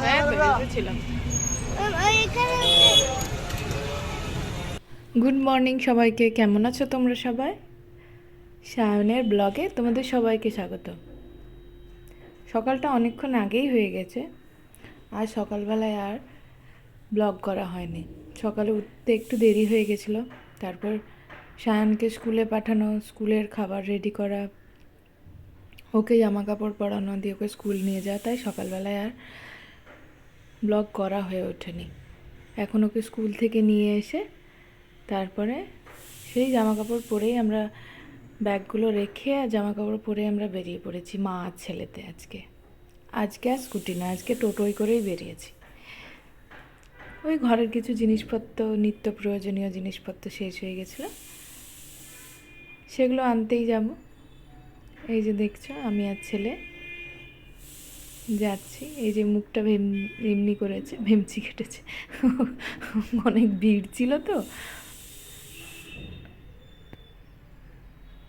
হ্যাঁ, বেরিয়েছিলাম। Good morning সবাইকে, কেমন আছো তোমরা সবাই? সায়নের ব্লগে তোমাদের সবাইকে স্বাগত। সকালটা অনেকক্ষণ আগেই হয়ে গেছে, আর সকালবেলায় আর ব্লগ করা হয়নি। সকালে উঠতে একটু দেরি হয়ে গেছিলো, তারপর সায়নকে স্কুলে পাঠানো, স্কুলের খাবার রেডি করা, ওকে জামা কাপড় পরানো, দিয়ে ওকে স্কুল নিয়ে যাওয়া, তাই সকালবেলায় আর ব্লগ করা হয়ে ওঠেনি। এখন ওকে স্কুল থেকে নিয়ে এসে তারপরে সেই জামা কাপড় পরেই আমরা ব্যাগগুলো রেখে আর জামা কাপড় পরে আমরা বেরিয়ে পড়েছি মা আর ছেলেতে। আজকে আর স্কুটি না, আজকে টোটোয় করেই বেরিয়েছি। ওই ঘরের কিছু জিনিসপত্র, নিত্য প্রয়োজনীয় জিনিসপত্র শেষ হয়ে গেছিলো, সেগুলো আনতেই যাব। এই যে দেখছো আমি আর ছেলে যাচ্ছি। এই যে মুখটা এমনি করেছে, ভেমচি কেটেছে, অনেক ভিড় ছিল তো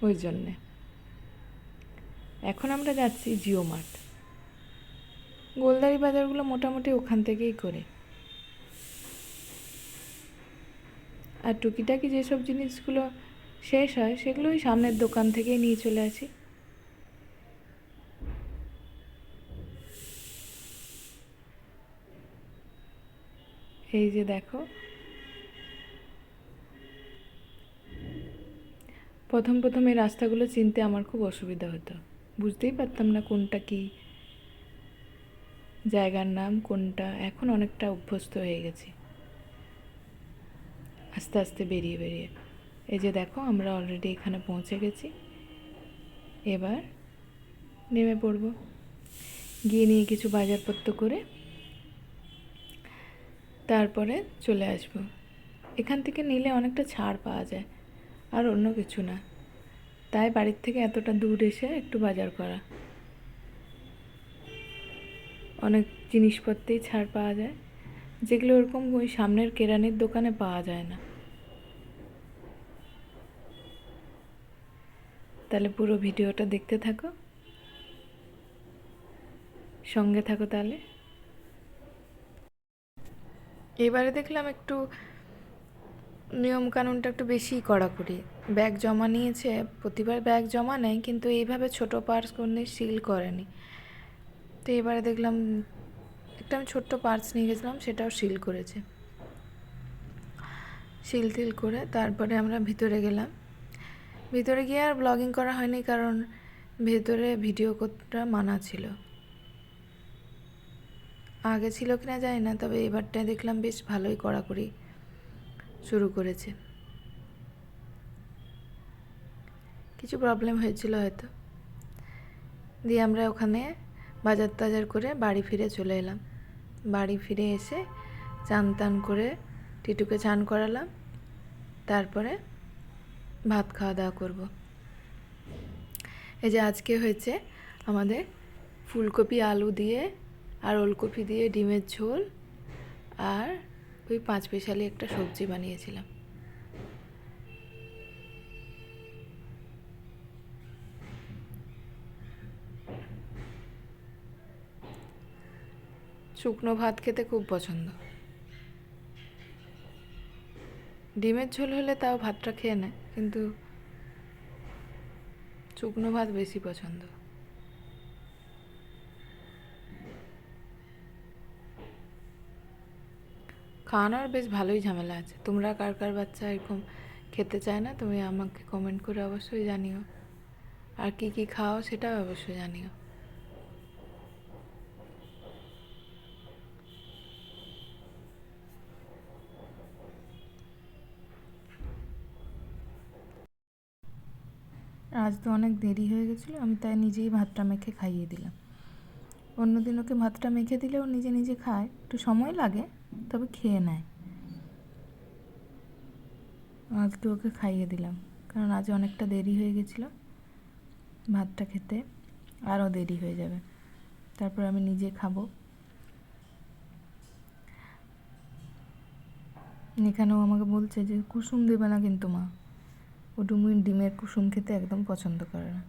ওই জন্যে। এখন আমরা যাচ্ছি জিও মার্ট। গোলদারি বাজারগুলো মোটামুটি ওখান থেকেই করে, আর টুকিটাকি যেসব জিনিসগুলো শেষ হয় সেগুলো ওই সামনের দোকান থেকেই নিয়ে চলে আসি। এই যে দেখো, প্রথম প্রথম এই রাস্তাগুলো চিনতে আমার খুব অসুবিধা হতো, বুঝতেই পারতাম না কোনটা কি জায়গার নাম কোনটা। এখন অনেকটা অভ্যস্ত হয়ে গেছি আস্তে আস্তে বেরিয়ে বেরিয়ে। এই যে দেখো আমরা অলরেডি এখানে পৌঁছে গেছি, এবার নেমে পড়ব, গিয়ে নিয়ে কিছু বাজারপত্র করে তারপরে চলে আসব। এখান থেকে নিলে অনেকটা ছাড় পাওয়া যায়, আর অন্য কিছু না। তাই বাড়ির থেকে এতটা দূর এসে একটু বাজার করা। অনেক জিনিসপত্রেই ছাড় পাওয়া যায়, যেগুলো ওরকম ওই সামনের কেরানির দোকানে পাওয়া যায় না। তাহলে পুরো ভিডিওটা দেখতে থাকো, সঙ্গে থাকো তাহলে। এবারে দেখলাম একটু নিয়মকানুনটা একটু বেশিই কড়াকড়ি। ব্যাগ জমা নিয়েছে, প্রতিবার ব্যাগ জমা নেয়, কিন্তু এইভাবে ছোটো পার্স কোনো সিল করেনি। তো এবারে দেখলাম একটা আমি ছোট্ট পার্স নিয়ে গেছিলাম, সেটাও সিল করেছে। সিল টিল করে তারপরে আমরা ভিতরে গেলাম। ভিতরে গিয়ে আর ব্লগিং করা হয়নি, কারণ ভেতরে ভিডিও করতে মানা ছিল। আগে ছিল কিনা জানি না, তবে এবারটা দেখলাম বেশ ভালোই কড়াকড়ি শুরু করেছে। কিছু প্রবলেম হয়েছিল হয়তো। দিয়ে আমরা ওখানে বাজার টাজার করে বাড়ি ফিরে চলে এলাম। বাড়ি ফিরে এসে চান টান করে টিটুকে চান করালাম, তারপরে ভাত খাওয়া দাওয়া করব। এই যে আজকে হয়েছে আমাদের ফুলকপি আলু দিয়ে আর ওলকপি দিয়ে ডিমের ঝোল, আর ওই 5 পেশালি একটা সবজি বানিয়েছিলাম। শুকনো ভাত খেতে খুব পছন্দ। ডিমের ঝোল হলে তাও ভাতটা খেয়ে নেয়, কিন্তু শুকনো ভাত বেশি পছন্দ। খাওয়ানোর বেশ ভালোই ঝামেলা আছে। তোমরা কার কার বাচ্চা এরকম খেতে চায় না, তুমি আমাকে কমেন্ট করে অবশ্যই জানিও, আর কি কি খাও সেটাও অবশ্যই জানিও। আজ তো অনেক দেরি হয়ে গেছিলো, আমি তাই নিজেই ভাতটা মেখে খাইয়ে দিলাম। অন্যদিন ওকে ভাতটা মেখে দিলেও নিজে নিজে খায়, একটু সময় লাগে তবে খেয়ে নেয়। আজকে ওকে খাইয়ে দিলাম, কারণ আজ অনেকটা দেরি হয়ে গেছিলো, ভাতটা খেতে আরও দেরি হয়ে যাবে, তারপর আমি নিজে খাবো। এখানেও আমাকে বলছে যে কুসুম দেবে না কিন্তু মা, ও ডিমের কুসুম খেতে একদম পছন্দ করে না।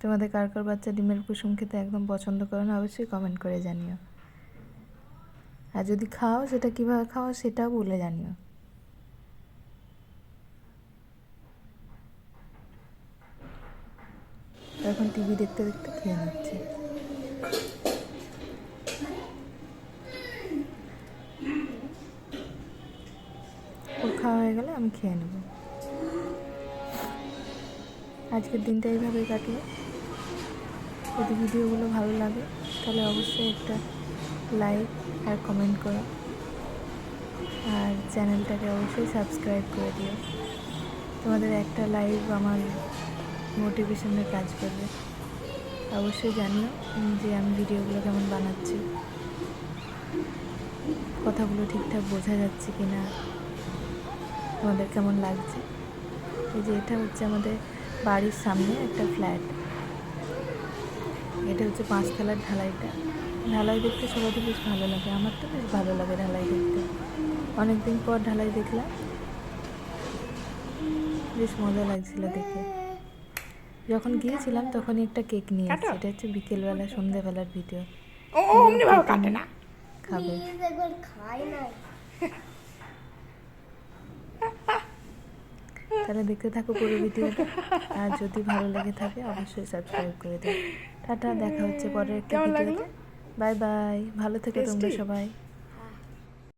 তোমাদের কার কার বাচ্চা ডিমের কুসুম খেতে একদম পছন্দ করো না অবশ্যই কমেন্ট করে জানিও। আর যদি খাও সেটা কীভাবে খাও সেটাও বলে জানিও। এখন টিভি দেখতে দেখতে খেয়ে নিচ্ছে। ওর খাওয়া হয়ে গেলে আমি খেয়ে নেব। আজকের দিনটা এইভাবেই কাটলো। যদি ভিডিওগুলো ভালো লাগে তাহলে অবশ্যই একটা লাইক আর কমেন্ট করো, আর চ্যানেলটাকে অবশ্যই সাবস্ক্রাইব করে দিও। তোমাদের একটা লাইক আমার মোটিভেশনের কাজ করবে। অবশ্যই জানিও যে আমি ভিডিওগুলো কেমন বানাচ্ছি, কথাগুলো ঠিকঠাক বোঝা যাচ্ছে কি না, তোমাদের কেমন লাগছে। এই যে এটা হচ্ছে আমাদের বাড়ির সামনে একটা ফ্ল্যাট। এটা হচ্ছে 5 তলার ঢালাইটা। ঢালাই দেখতে সবারই বেশ ভালো লাগে, আমার তো বেশ ভালো লাগে ঢালাই দেখতে। অনেকদিন পর ঢালাই দেখলাম, বেশ মজা লাগছিল দেখে। যখন গিয়েছিলাম তখনই একটা কেক নিয়ে এসেছি। এটা হচ্ছে বিকেলবেলা সন্ধ্যেবেলার ভিডিও। খাবে তাহলে দেখতে থাকো পুরো ভিডিওটা। আর যদি ভালো লেগে থাকে অবশ্যই সাবস্ক্রাইব করে দিও। টাটা, দেখা হচ্ছে পরের একটা ভিডিওতে। বাই বাই, ভালো থেকো তোমরা সবাই।